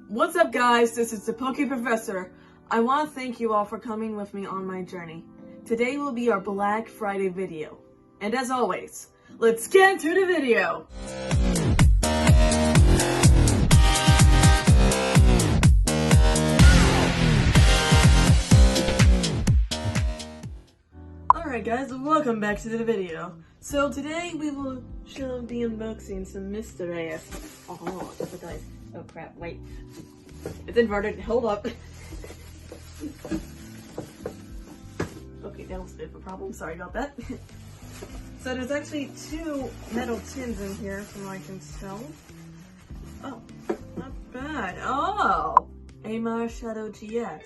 What's up guys, this is the Poke Professor. I want to thank you all for coming with me on my journey. Today will be our Black Friday video. And as always, let's get into the video! Alright guys, welcome back to the video. So today we will be unboxing some mysteries. Oh, that's a dice. Oh crap, wait. It's inverted, hold up. Okay, that was a bit of a problem, sorry about that. So there's actually two metal tins in here from what I can tell. Oh, not bad. Oh! Amar Shadow GX.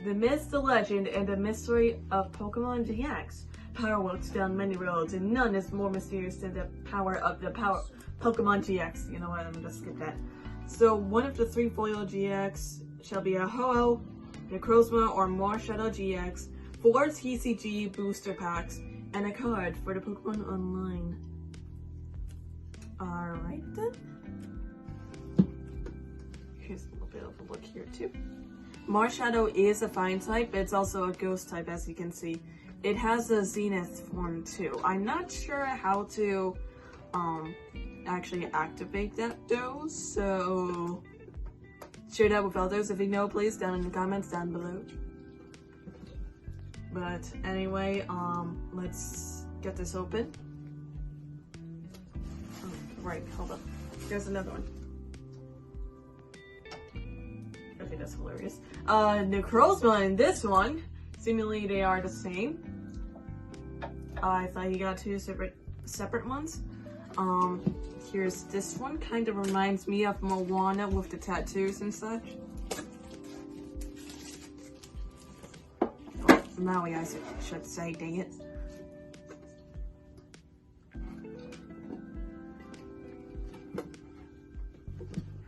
The myth, the legend, and the mystery of Pokemon GX. Power walks down many roads, and none is more mysterious than the power of the Pokemon GX. You know what, I'm gonna skip that. So, one of the three foil GX shall be a Ho-Oh, Necrozma, or Marshadow GX, 4 TCG booster packs, and a card for the Pokemon Online. Alright then. Here's a little bit of a look here too. Marshadow is a fire type, but it's also a ghost type as you can see. It has a Zenith form too. I'm not sure how to actually activate that though, so share that with others if you know, please, down in the comments down below. But anyway, let's get this open. Oh, right, hold up. Here's another one. Okay, that's hilarious. Necrozma in this one, seemingly they are the same. I thought you got two separate ones. Here's this one, kind of reminds me of Moana with the tattoos and such. Or Maui, I should say, dang it.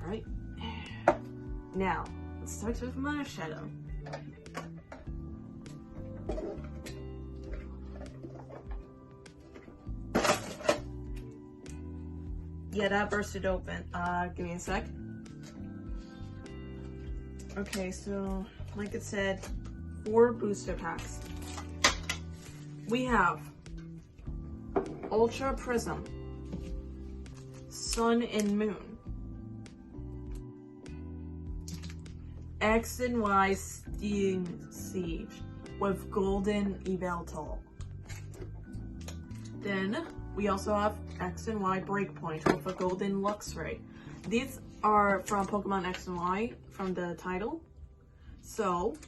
Alright. Now, let's start with Marshadow. Yeah, that bursted open. Give me a sec. Okay, so, like it said, 4 booster packs. We have Ultra Prism, Sun and Moon, X and Y Steam Siege with Golden Yveltal. Then we also have X and Y Breakpoint with a Golden Luxray. These are from Pokemon X and Y from the title. So,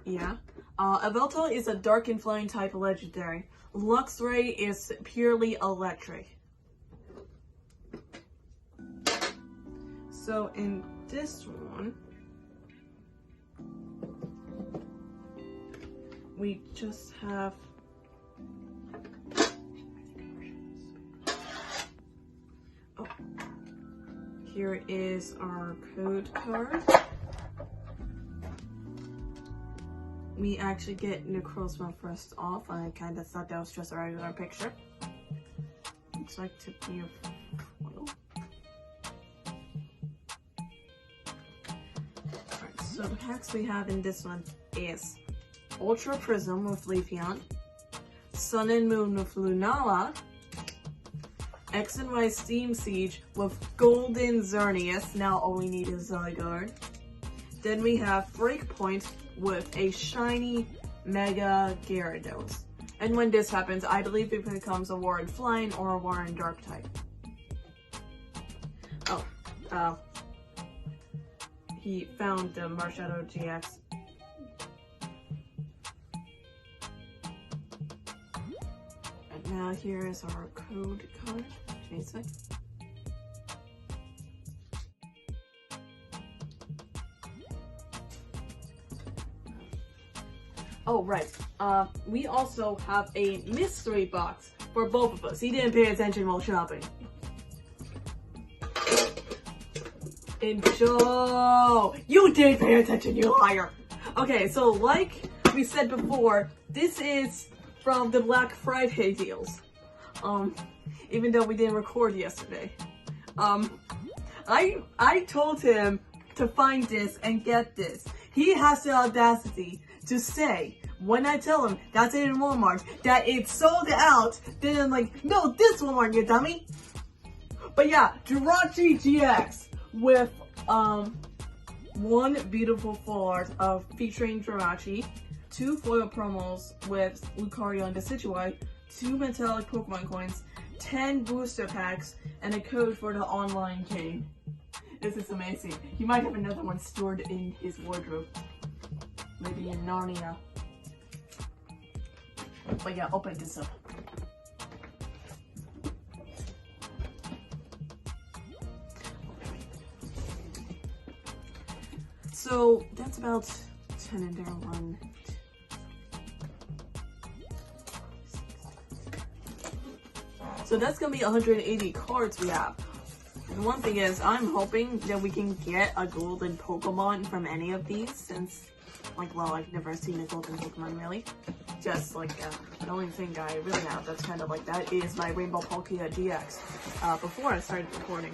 yeah. Yveltal is a dark and flying type legendary. Luxray is purely electric. So in this one, we just have here is our code card. We actually get Necrozma first off. I kind of thought that was just a regular picture. Looks like to be a foil. Alright, so the packs we have in this one is Ultra Prism with Leafeon, Sun and Moon with Lunala, X and Y Steam Siege with Golden Xerneas. Now all we need is Zygarde. Then we have Breakpoint with a shiny Mega Gyarados. And when this happens, I believe it becomes a Warren Flying or a Warren Dark type. Oh, he found the Marshadow GX. And now here is our code card. Oh, right. We also have a mystery box for both of us. He didn't pay attention while shopping. Enjoy! You did pay attention, you liar! Okay, so like we said before, this is from the Black Friday deals. Even though we didn't record yesterday. I told him to find this and get this. He has the audacity to say, when I tell him that's it in Walmart, that it's sold out, then I'm like, no, this Walmart, you dummy. But yeah, Jirachi GX with one beautiful full art of featuring Jirachi, 2 foil promos with Lucario and Decidueye, 2 metallic Pokemon coins, 10 booster packs, and a code for the online game. This is amazing. He might have another one stored in his wardrobe. Maybe in Narnia. But yeah, open this up. So that's about 10 in there. 1, 2. So that's gonna be 180 cards we have. And one thing is, I'm hoping that we can get a golden Pokemon from any of these, since, like, well, I've never seen a golden Pokemon really. Just like the only thing I really have that's kind of like that is my Rainbow Palkia GX. Before I started recording.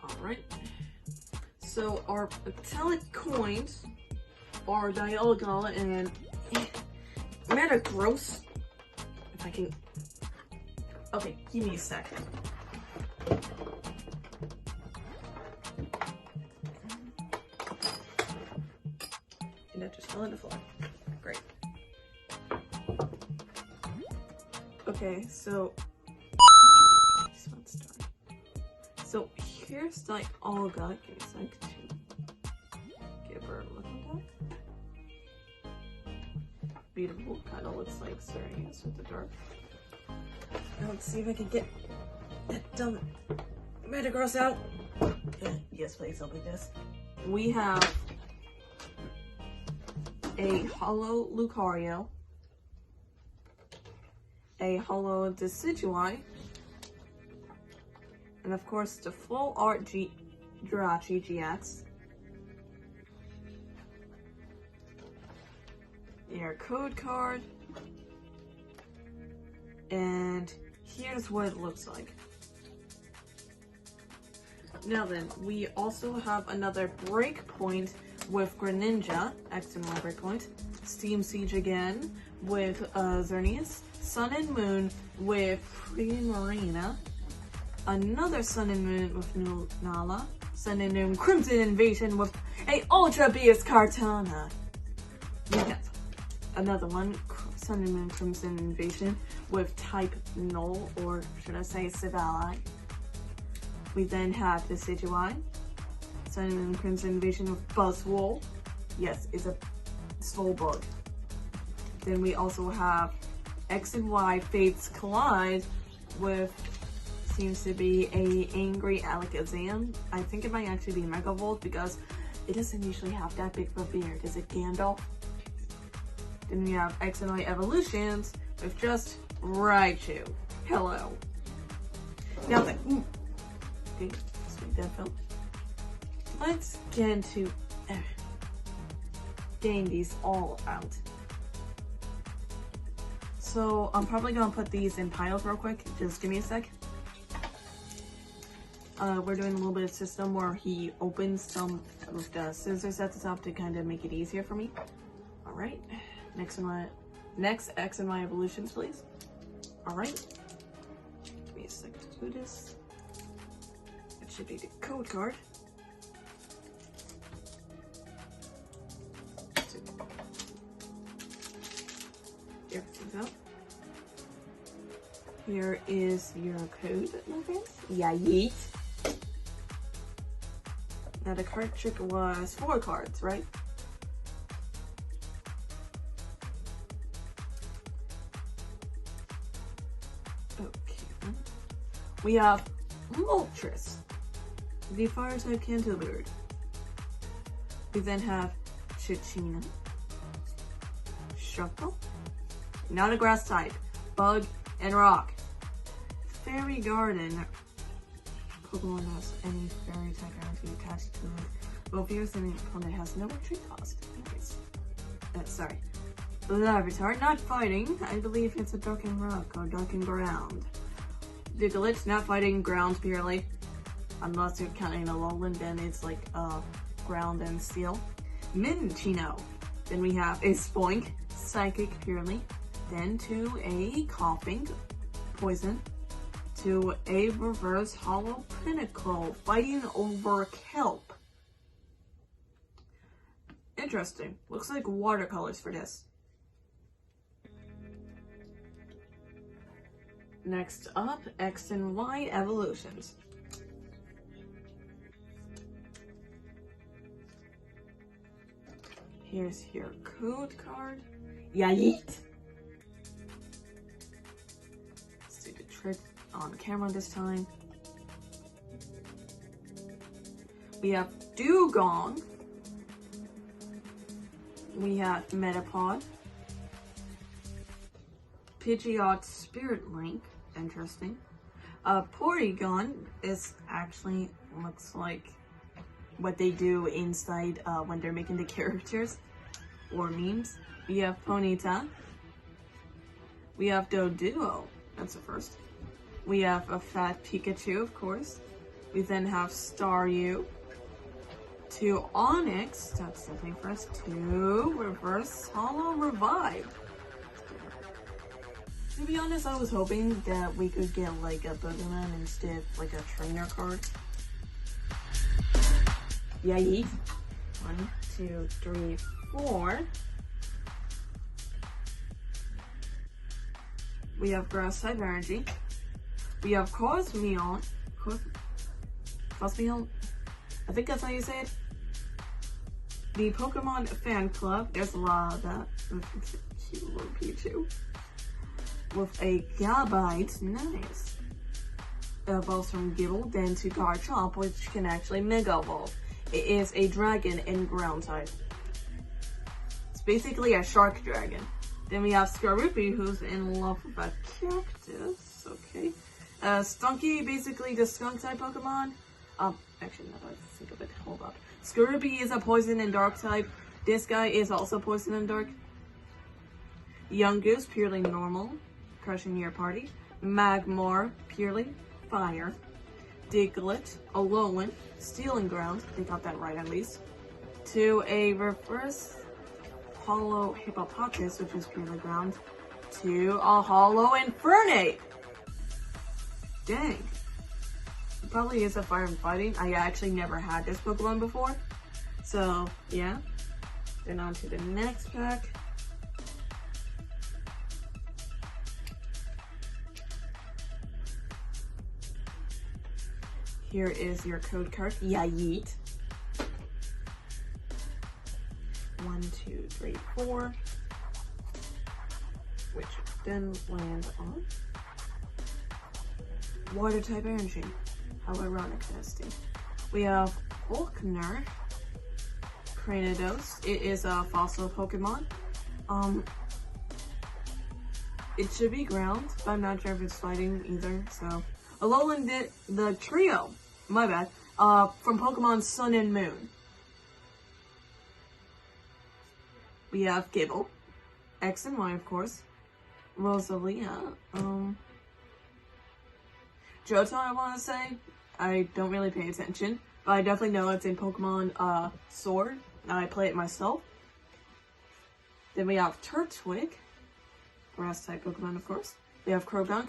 Alright. So our metallic coins are Dialga and Metagross. If I can. Okay, give me a sec. And that just fell on the floor. Great. Okay, so this one's done. So here's Dialga. Give me a sec to give her a look at that. Beautiful, kind of looks like Xerneas with the dark. Now let's see if I can get that dumb Metagross out. Yeah, yes, please, I'll do this. We have a holo Lucario, a holo Decidueye, and of course the full art Jirachi GX. Your code card, and here's what it looks like. Now then, we also have another breakpoint with Greninja, X and Y breakpoint, Steam Siege again with Xerneas, Sun and Moon with Primarina, another Sun and Moon with Nala, Sun and Moon Crimson Invasion with a Ultra Beast Kartana. We have another one, Sun and Moon Crimson Invasion with type Null, or should I say Sableye. We then have the Decidueye, Sun and Moon Crimson Invasion with Buzzwole. Yes, it's a soul bug. Then we also have X and Y Fates Collide with, seems to be a Angry Alakazam. I think it might actually be Mega Volt because it doesn't usually have that big of a beard. Is it Gandalf? Then we have X and Y Evolutions with just Raichu. Hello. Now then, okay, let's make that film. Let's get into getting these all out. So I'm probably gonna put these in piles real quick. Just give me a sec. We're doing a little bit of system where he opens some of the scissors at the top to kind of make it easier for me. All right. Next X and Y evolutions, please. All right. Give me a second to do this. It should be the code card. Everything's out. Here is your code, my friends. Yeah, yeet. Now the card trick was 4 cards, right? Okay. We have Moltres, the fire type Cantilbird. We then have Chichina, Shuckle, not a grass type, Bug and Rock. Fairy Garden. Pokemon has any fairy type energy attached to it. Well, if you're an opponent has no retreat cost. Anyways. Sorry. Larvitar, not fighting. I believe it's a darkened rock or darkened ground. Diglett, not fighting ground purely. Unless you're counting a lowland, then it's like ground and steel. Minchino. Then we have a Spoink, psychic purely. Then to a coughing, poison. To a reverse hollow pinnacle, fighting over kelp. Interesting. Looks like watercolors for this. Next up, X and Y evolutions. Here's your code card. Yeet! Let's do the trick on camera this time. We have Dugong. We have Metapod. Pidgeot Spirit Link. Interesting. Porygon is actually looks like what they do inside when they're making the characters or memes. We have Ponyta. We have Doduo. That's the first. We have a fat Pikachu, of course. We then have Staryu. 2 Onyx. That's something for us. 2 Reverse Hollow Revive. To be honest, I was hoping that we could get like a Pokemon instead of like a trainer card. Yay! 1, 2, 3, 4. We have Grass type energy. We have Cosmeon. Cosmeon? I think that's how you say it. The Pokemon Fan Club. There's a lot of that. Cute little Pichu. With a Gabite. Nice. Evolves from Gibble, then to Garchomp, which can actually Mega Evolve. It is a dragon in ground type. It's basically a shark dragon. Then we have Skorupi, who's in love with a cactus. Okay. Stunky, basically the skunk type Pokemon. Actually, now that I think of it, hold up. Skorupi is a poison and dark type. This guy is also poison and dark. Young Goose, purely normal. Crushing your party. Magmar, purely fire. Diglett, Alolan, Steel and Ground. They got that right at least. To a reverse hollow Hippopotas, which is purely ground. To a hollow Infernape. Dang. It probably is a fire and fighting. I actually never had this Pokemon before. So, yeah. Then on to the next pack. Here is your code card. Yeet. 1, 2, 3, 4. Which then lands on Water type energy. How ironic, Nasty. We have Volkner. Cranidos. It is a fossil Pokemon. It should be ground, but I'm not sure if it's fighting either, so. Alolan did the trio. My bad. From Pokemon Sun and Moon. We have Gibble. X and Y, of course. Rosalia. Johto, I want to say. I don't really pay attention. But I definitely know it's in Pokemon Sword. I play it myself. Then we have Turtwig. Grass type Pokemon, of course. We have Croagunk.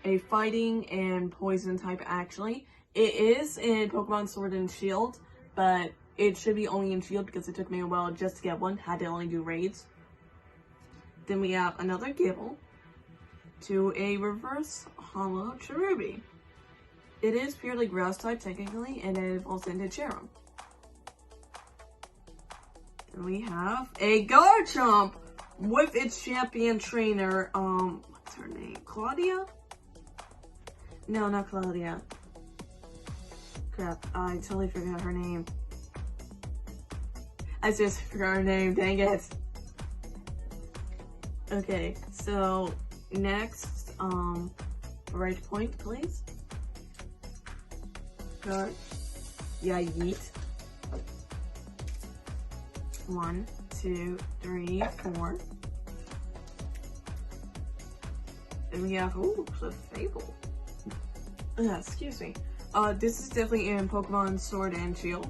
A fighting and poison type, actually. It is in Pokemon Sword and Shield, but it should be only in Shield because it took me a while just to get one. Had to only do raids. Then we have another Gibble to a reverse hollow Cherubi. It is purely grass type, technically, and it evolves into Cherum. Then we have a Garchomp with its champion trainer, what's her name? Claudia? No, not Claudia. Crap, I totally forgot her name. I just forgot her name, dang it. Okay, so next, right point, please. Card. Yeet. 1, 2, 3, 4. Then we have, ooh, the Fable. Excuse me. This is definitely in Pokemon Sword and Shield.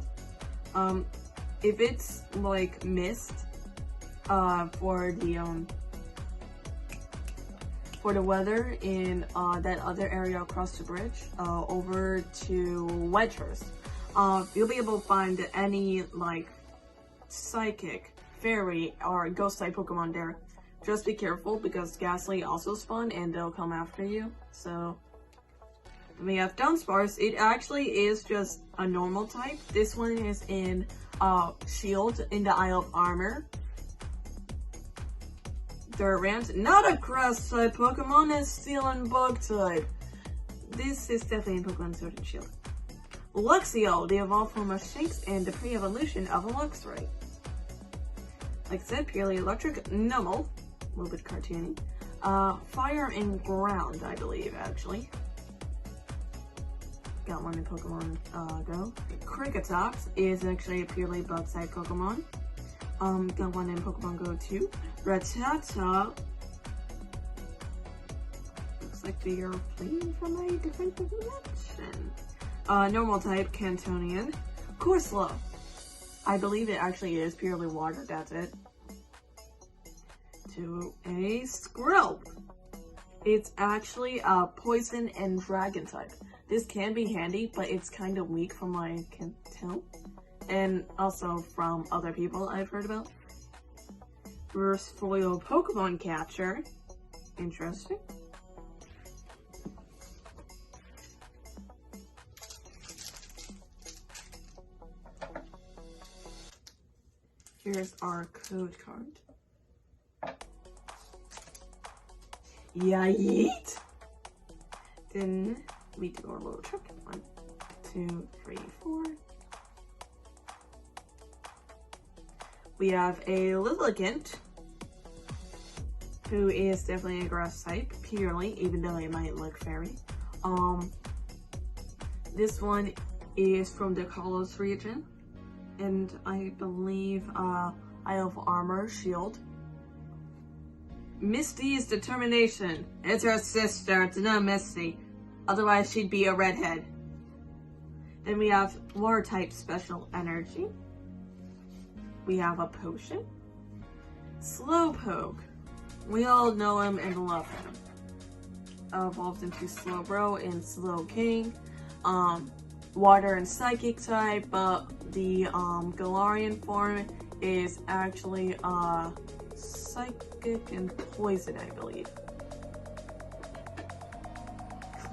If it's like missed, for the weather in that other area across the bridge, over to Wedgehurst, you'll be able to find any like psychic, fairy, or ghost type Pokemon there. Just be careful because Ghastly also spawn and they'll come after you. So we have Dunsparce. It actually is just a normal type. This one is in Shield in the Isle of Armor. Third round, not a grass type Pokemon, it's Steel and Bug type. This is definitely in Pokemon Sword and Shield. Luxio, the evolved form of Shinx and the pre-evolution of a Luxray. Like I said, purely electric, normal, a little bit cartoony. Fire and ground, I believe, actually. Got one in Pokemon Go. Krikatox is actually a purely bug type Pokemon. Got one in Pokemon Go too. Rattata. Looks like they are playing from a different dimension. Normal type, Cantonian. Corsola. I believe it actually is purely water, that's it. To a Squirrel. It's actually a poison and dragon type. This can be handy, but it's kind of weak from what I can tell. And also from other people I've heard about. Reverse foil Pokemon Catcher. Interesting. Here's our code card. Yeet! Then we do our little trick. 1, 2, 3, 4. We have a Lilligant, who is definitely a grass type, purely, even though it might look fairy. This one is from the Kalos region, and I believe Isle of Armor, Shield. Misty's Determination. It's her sister, it's not Misty. Otherwise she'd be a redhead. Then we have Water type Special Energy. We have a Potion. Slowpoke. We all know him and love him. Evolved into Slowbro and Slowking. Water and Psychic type, but the Galarian form is actually Psychic and Poison, I believe.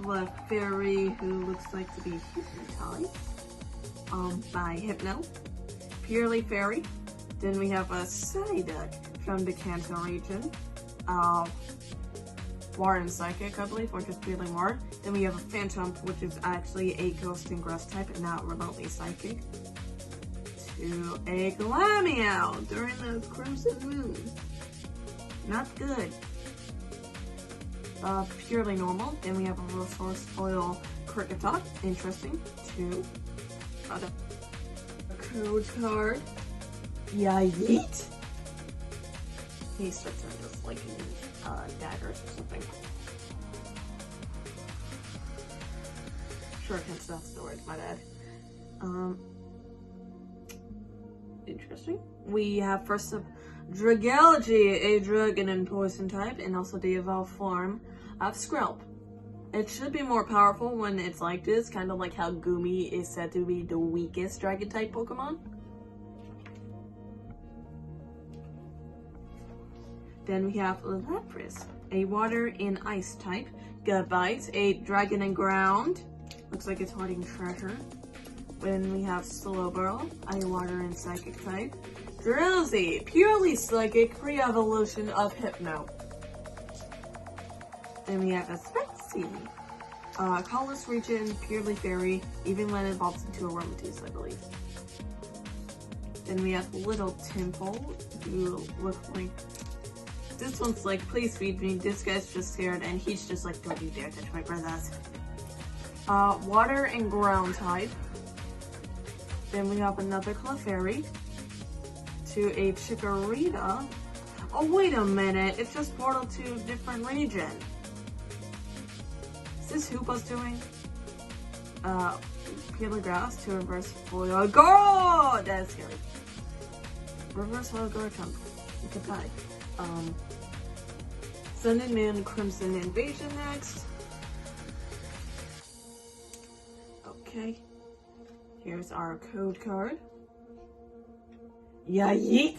Clefairy, who looks like to be hypnotized by Hypno. Purely fairy. Then we have a Psyduck from the Kanto region. Water and Psychic, I believe, or just purely water. Then we have a Phantom, which is actually a ghost and grass type and not remotely psychic. To a Glameow during the Crimson Moon. Not good. Purely normal. Then we have a Resource Foil Krikatox. Interesting. 2. A code card. Yeet! He starts to just like daggers or something. Sure, hence that's the word, my bad. Interesting. We have first up Dragology, a dragon and poison type, and also the evolved form of Skrelp. It should be more powerful when it's like this, kind of like how Gumi is said to be the weakest dragon type Pokemon. Then we have Lapras, a water and ice type. Gabite, a dragon and ground. Looks like it's hoarding treasure. Then we have Slowbro, a water and psychic type. Drowsy, purely psychic, pre-evolution of Hypno. Then we have a Spexy, Kalos region, purely fairy, even when it evolves into a Aromatisse, I believe. Then we have Little Temple, who look like... This one's like, please feed me. This guy's just scared, and he's just like, don't you dare touch my princess. Water and ground type. Then we have another Clefairy. to a Chikorita. Oh, wait a minute. It's just portal to a different region. Is this Hoopa's doing? Peel the grass to reverse foil. Go! That's scary. Reverse foil Garchomp. Goodbye. Sun and Moon Crimson Invasion next. Okay. Here's our code card. Yeah, yeet!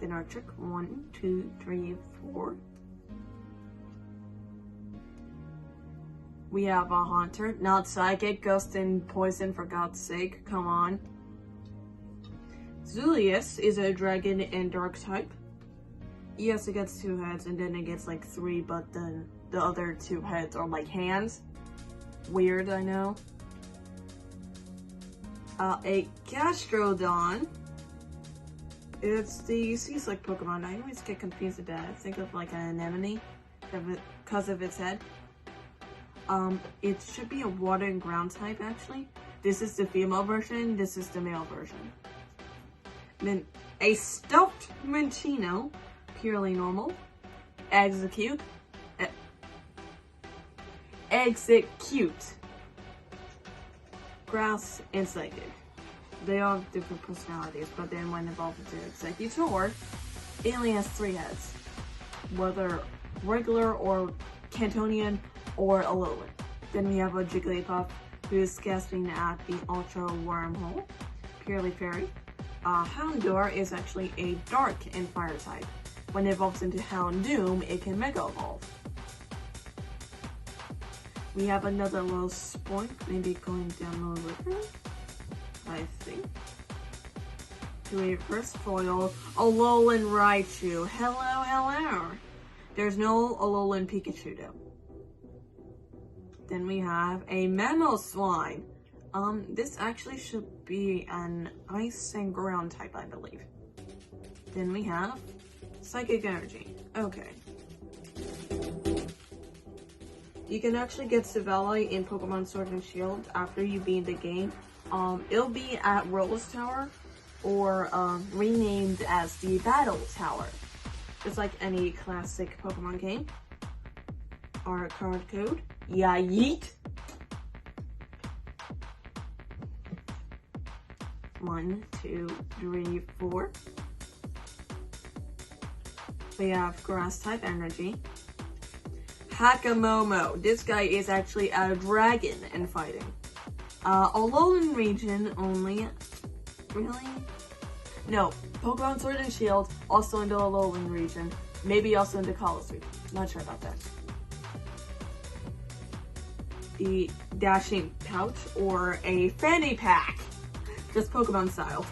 Then our trick. 1, 2, 3, 4. We have a Haunter, not Psychic, Ghost and Poison for God's sake, come on. Zulius is a Dragon and Dark type. Yes, it gets 2 heads and then it gets like 3, but then the other 2 heads are like hands. Weird, I know. A Gastrodon. It's the Sea-Slick Pokemon. I always get confused with that. I think of like an anemone because of its head. It should be a water and ground type actually. This is the female version, this is the male version. Then a Stuffed Minccino, purely normal. Execute. Grass and Psychic. They all have different personalities, but then when evolved into Executor, it only has 3 heads. Whether regular or Cantonian or Alolan. Then we have a Jigglypuff who is gasping at the Ultra Wormhole, purely fairy. Houndour is actually a Dark and Fire type. When it evolves into Houndoom, it can Mega Evolve. We have another little Spoink, maybe going down the river, I think. To a reverse foil, Alolan Raichu. Hello, hello. There's no Alolan Pikachu though. Then we have a Mamoswine. This actually should be an Ice and Ground type, I believe. Then we have Psychic Energy. Okay. You can actually get Savalli in Pokemon Sword and Shield after you beat the game. It'll be at Rose Tower or renamed as the Battle Tower. Just like any classic Pokemon game. Our card code. Yeah, yeet. 1, 2, 3, 4. We have Grass type Energy. Hakamomo. This guy is actually a dragon and fighting. Alolan region only. Really? No. Pokemon Sword and Shield, also in the Alolan region. Maybe also in the Kalos region. Not sure about that. The Dashing Pouch or a Fanny Pack. Just Pokemon style.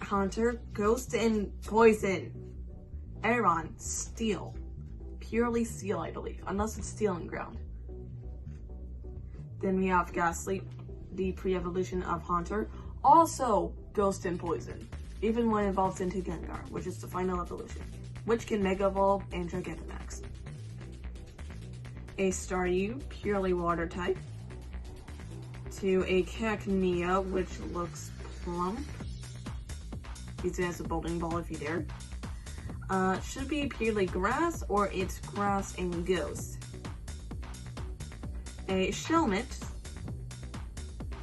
Haunter, Ghost and Poison. Aeron, Steel. Purely Steel, I believe. Unless it's Steel and Ground. Then we have Ghastly, the pre-evolution of Haunter. Also Ghost and Poison. Even when it evolves into Gengar, which is the final evolution. Which can Mega Evolve and Gigantamax. A Staryu, purely Water type. To a Cacnea, which looks plump. He's as a bowling ball if you dare. Should be purely Grass, or it's Grass and Ghost. A Shelmet,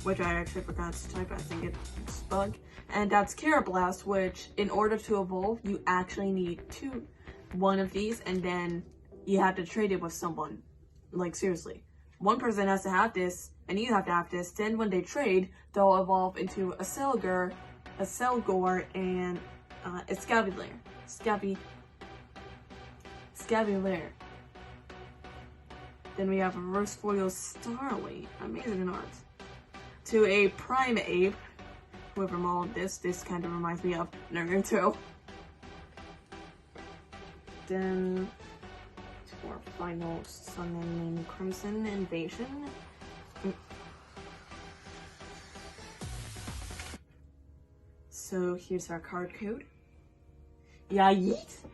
which I actually forgot to type, I think it's Bug. And that's Carablast, which in order to evolve, you actually need one of these, and then you have to trade it with someone. Like, seriously. One person has to have this, and you have to have this. Then when they trade, they'll evolve into a Selgar, a Selgor, and a Scavalier. Scavalier. Then we have a Reverse Foil Starly. Amazing art. To a Primeape. Whoever modeled this kind of reminds me of Naruto. Then to our final Sun and Moon Crimson Invasion. So here's our card code. Yeah, yeet.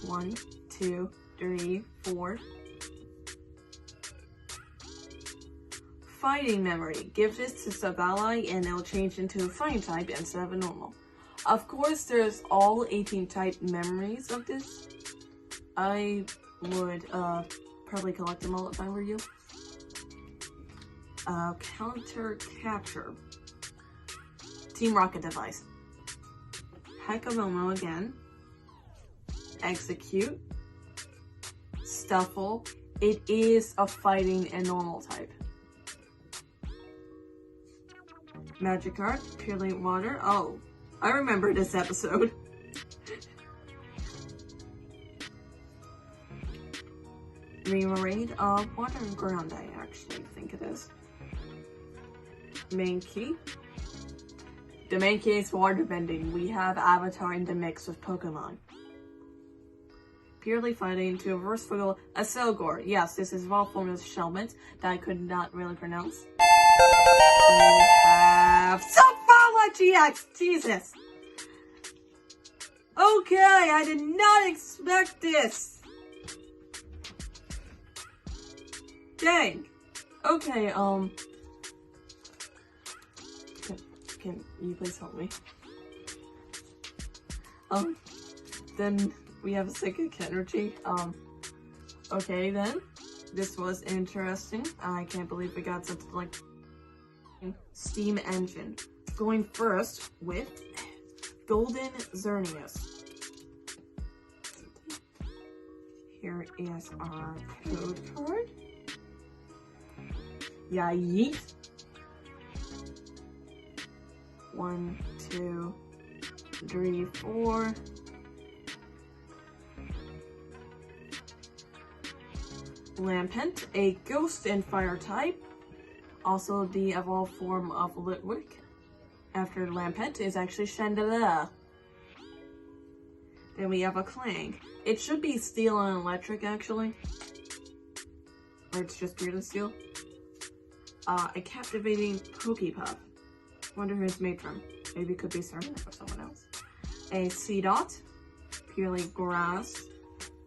One, 2, 3, 4. Fighting Memory. Give this to sub-ally and it'll change into a fighting type instead of a normal. Of course, there's all 18 type memories of this. I would probably collect them all if I were you. Counter Capture. Team Rocket Device. Hekamomo again. Execute. Stuffle. It is a fighting and normal type. Magikarp, Purely Water. Oh, I remember this episode. Remoraid of Water and Ground, I actually think it is. Main Key. The main key is water bending. We have Avatar in the mix with Pokemon. Purely Fighting to reverse foil a Selgor. Yes, this is raw form of Shelmet that I could not really pronounce. We have Sunflower GX! Jesus! Okay, I did not expect this! Dang! Okay, can you please help me? Then we have a Psychic Energy. Okay then. This was interesting. I can't believe we got something like Steam Engine. Going first with Golden Xerneas. Here is our code card. Yeah, yeet. 1, 2, 3, 4. Lampent, a ghost and fire type. Also the evolved form of Litwick. After Lampent is actually Chandelier. Then we have a Clang. It should be steel and electric actually. Or it's just purely steel. A captivating Pokepuff. Wonder who it's made from. Maybe it could be Serena or someone else. A Seedot. Purely grass.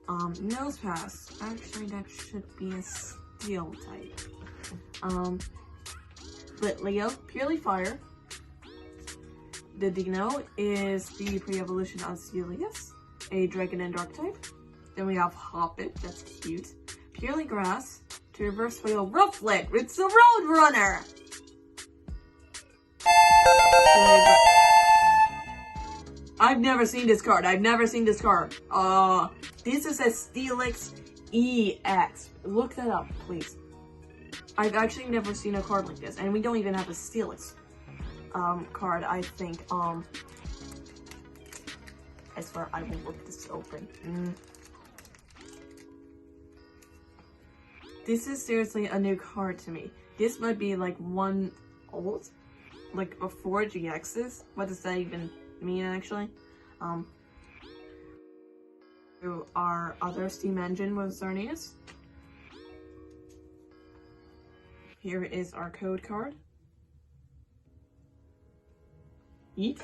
Nosepass. Actually, that should be a steel type. Litleo. Purely fire. The Dino is the pre-evolution of Celius. A Dragon and Dark type. Then we have Hoppip. That's cute. Purely grass. To reverse foil Rufflet. It's a Roadrunner! I've never seen this card. This is a Steelix EX. Look that up, please. I've actually never seen a card like this, and we don't even have a Steelix card, I think. I swear I will rip this open. This is seriously a new card to me. This might be like one old, like before GXs. What does that even mean actually? Our other Steam Engine with Xerneas. Here is our code card. Yeet.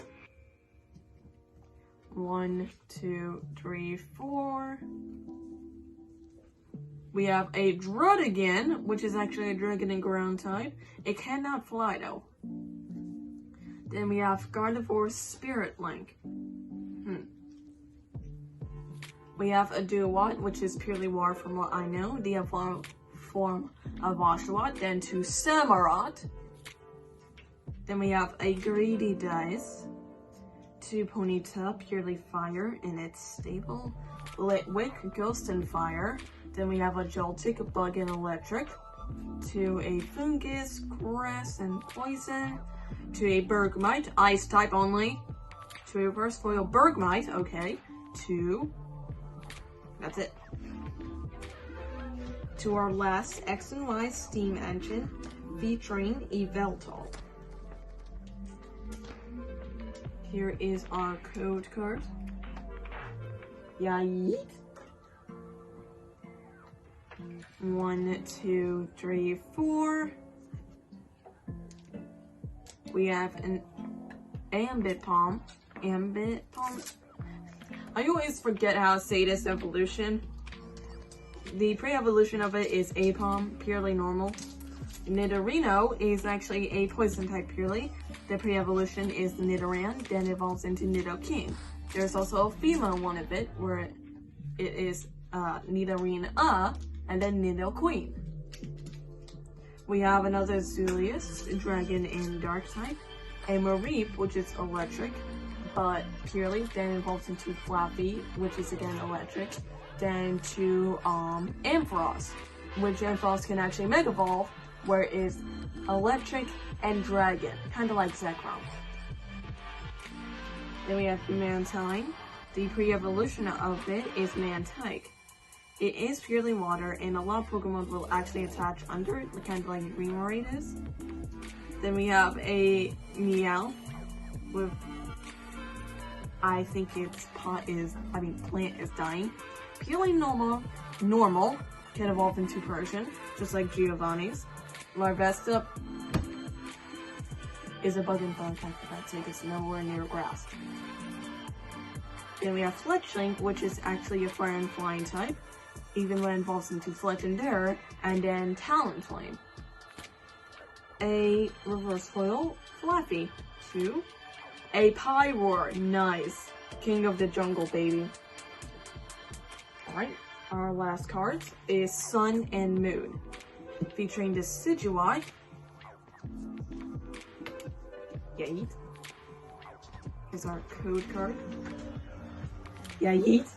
1, 2, 3, 4. We have a Druddigon, which is actually a Dragon and Ground type. It cannot fly though. Then we have Gardevoir Spirit Link. We have a Duat, which is purely war from what I know. The evolved form of Oshawott. Then 2 Samurott. Then we have a Greedy Dice. 2 Ponyta, purely fire in its stable. Litwick, Ghost and Fire. Then we have a Joltik, Bug and Electric. 2 a Fungus, Grass and Poison. 2 a Bergmite, Ice type only. 2 a Reverse Foil Bergmite, okay. 2. That's it. To our last X and Y Steam Engine featuring Yveltal. Here is our code card. Yeet. 1, 2, 3, 4. We have an Ambit Palm. I always forget how to say this evolution. The pre-evolution of it is Apom, purely normal. Nidorino is actually a poison type purely. The pre-evolution is Nidoran, then evolves into Nidoking. There's also a female one of it, where it is Nidorina, and then Nidoqueen. We have another Zulius, dragon and dark type. A Mareep, which is electric, but purely, then evolves into Flappy, which is again electric. Then to Ampharos, which Ampharos can actually Mega Evolve, where it is electric and dragon, kind of like Zekrom. Then we have Mantine. The pre-evolution of it is Mantike. It is purely water, and a lot of Pokemon will actually attach under it, kind of like Remoraid is. Then we have a Meow with, I think its plant is dying. Purely normal, can evolve into Persian, just like Giovanni's. Larvesta is a bug and bug type, for that sake, it's nowhere near grass. Then we have Fletchling, which is actually a fire and flying type, even when it evolves into Fletchinder, and then Talonflame. A reverse foil, Flappy. 2. A Pyroar, nice. King of the jungle, baby. Alright, our last cards is Sun and Moon, featuring Decidueye. Yeet. Is our code card. Yeet.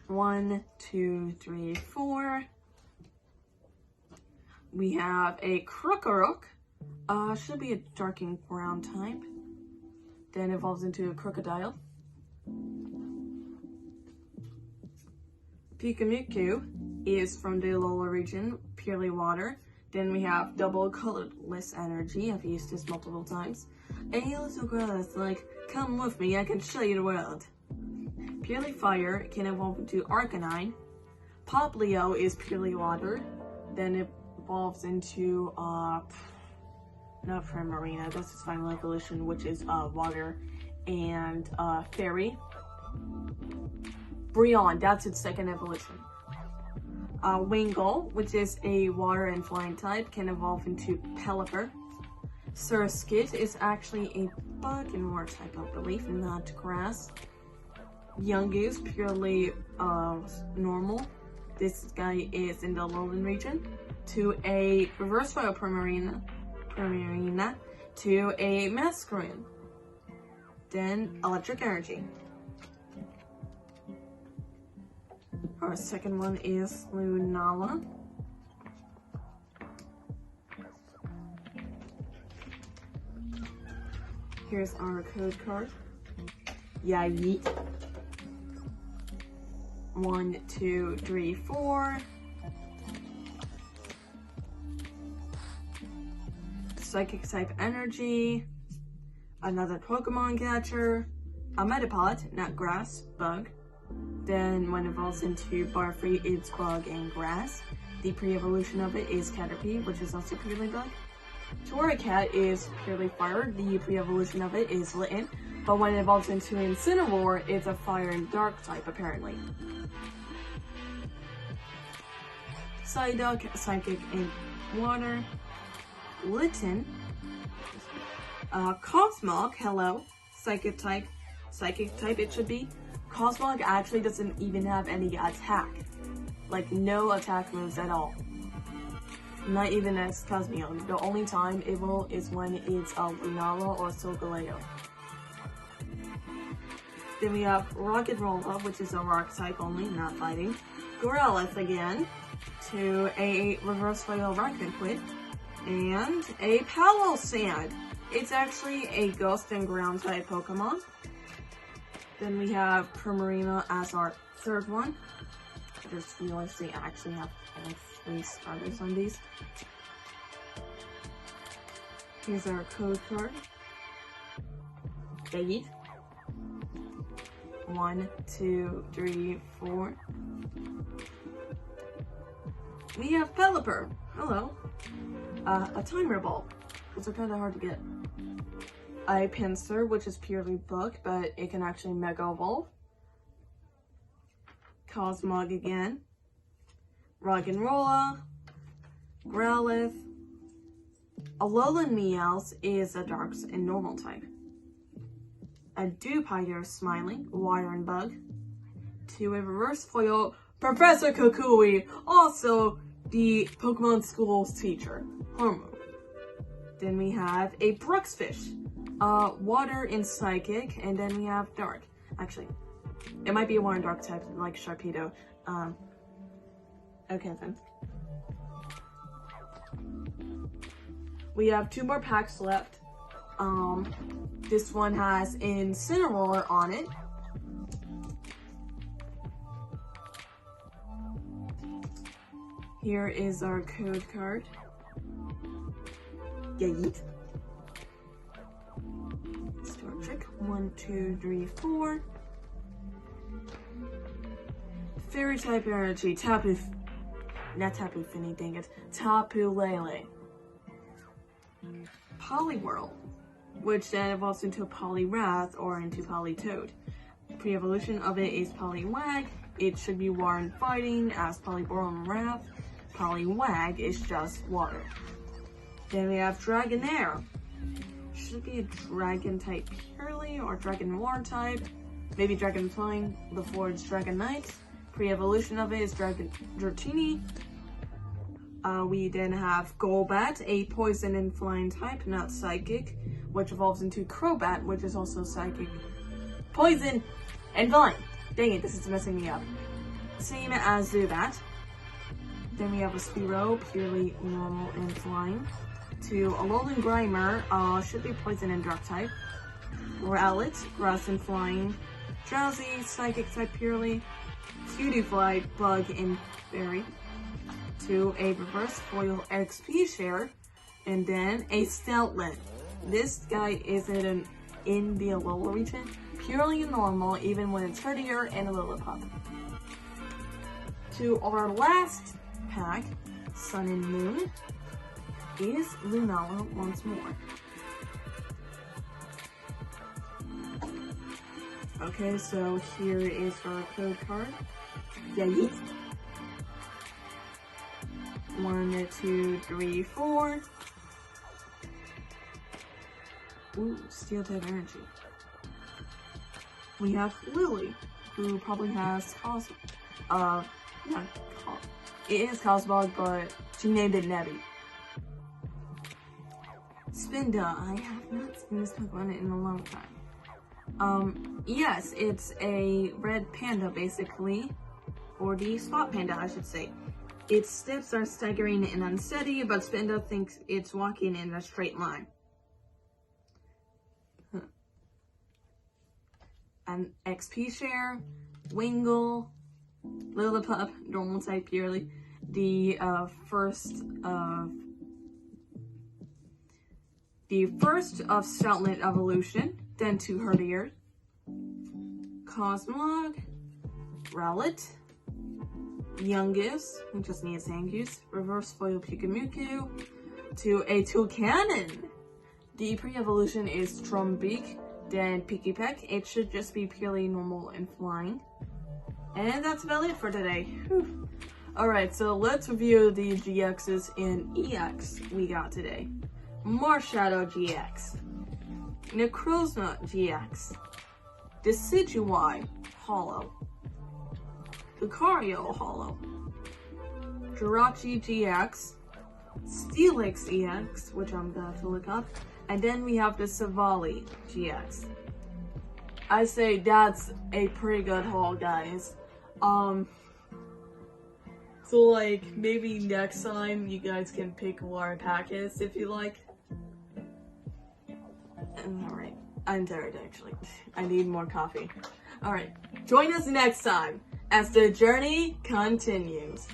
1, 2, 3, 4. We have a Krokorok. Should be a dark and brown type. Then evolves into a Crocodile. Pikamuku is from the Alola region, purely water. Then we have double colorless energy. I've used this multiple times. A little girl that's like, come with me, I can show you the world. Purely fire, can evolve into Arcanine. Poplio is purely water. Then it evolves into, not Primarina, that's its final evolution, which is water and fairy. Brionne, that's its second evolution. Wingull, which is a water and flying type, can evolve into Pelipper. Surskit is actually a bug and water type, I believe, not grass. Yungoos, purely normal. This guy is in the Alolan region. To a reverse fire Primarina, to a Masquerain. Then electric energy. Our second one is Lunala. Here's our code card. Yeet. 1, 2, 3, 4. Psychic type energy. Another Pokemon catcher. A Metapod, not grass, bug. Then when it evolves into Barfree, it's bug and grass. The pre-evolution of it is Caterpie, which is also purely bug. Torracat is purely fire. The pre-evolution of it is Litten. But when it evolves into Incineroar, it's a fire and dark type, apparently. Psyduck, psychic and water. Litten. Cosmog, hello. Psychic type it should be. Cosmog actually doesn't even have any attack. Like, no attack moves at all. Not even as Cosmog. The only time it will is when it's Lunala or Solgaleo. Then we have Rocket Rolla, which is a rock type only, not fighting. Growlithe again. To a reverse foil Rattata. And a Palossand. It's actually a ghost and ground type Pokemon. Then we have Primarina as our third one. I just realized they actually have 3 starters on these. Here's our code card. Yeet. 1, 2, 3, 4. We have Pelipper. Hello. A Timer Ball. Those are kind of hard to get. A Pinsir, which is purely bug, but it can actually Mega Evolve. Cosmog again. Roggenrola, Growlithe. Alolan Meowth is a Darks and Normal type. A Dewpider Smiling, Water and Bug. To a Reverse Foil, Professor Kukui, also the Pokemon School's teacher, Hormone. Then we have a Bruxfish, Water and Psychic, and then we have Dark. Actually, it might be a Water and Dark type, like Sharpedo. Okay then. We have 2 more packs left. This one has Incineroar on it. Here is our code card. Yeet. Let's do our trick. 1, 2, 3, 4. Fairy type energy. Not Tapu Fini, dang it. Tapu Lele. Poliwhirl, which then evolves into a Poliwrath or into Politoed. Pre-evolution of it is Poliwag. It should be Water Fighting as Poliwhirl and Wrath. Poliwag is just water. Then we have Dragonair. Should be a Dragon type purely or Dragon War type. Maybe Dragon Flying before it's Dragonite. Pre-evolution of it is Dratini. We then have Golbat, a poison and flying type, not psychic, which evolves into Crobat, which is also psychic, poison, and flying. Dang it, this is messing me up. Same as Zubat. Then we have a Spearow, purely normal and flying. To Alolan Grimer, should be poison and dark type. Rowlet, grass and flying. Drowsy, psychic type purely. Cutiefly, bug and fairy. To a Reverse Foil XP share, and then a Stoutland. This guy isn't in the Alola region, purely normal, even when it's Herdier and a Lillipup. To our last pack, Sun and Moon, is Lunala once more. Okay, so here is our code card. Yeet. 1, 2, 3, 4. Ooh, Steel type energy. We have Lily, who probably has it is Cosmog, but she named it Nebby. Spinda, I have not seen this Pokemon in a long time. Yes, it's a red panda basically, or the spot panda I should say. Its steps are staggering and unsteady, but Spinda thinks it's walking in a straight line. An XP share, Wingull, Lillipup, normal type purely. The first of Stoutland evolution, then 2 Herdier, Cosmog, Rowlet, Youngest, who just needs Zangoose, Reverse Foil Pikamuku, to a Toucanon. The pre-evolution is Trumbeak, then Pikipek. It should just be purely normal and flying. And that's about it for today. Whew. Alright, so let's review the GXs and EX we got today. Marshadow GX, Necrozma GX, Decidueye Hollow, Lucario Hollow, Jirachi GX, Steelix EX, which I'm gonna have to look up, and then we have the Savali GX. I say that's a pretty good haul, guys. So like, maybe next time you guys can pick more packets if you like. Alright, I'm tired actually. I need more coffee. Alright, join us next time as the journey continues.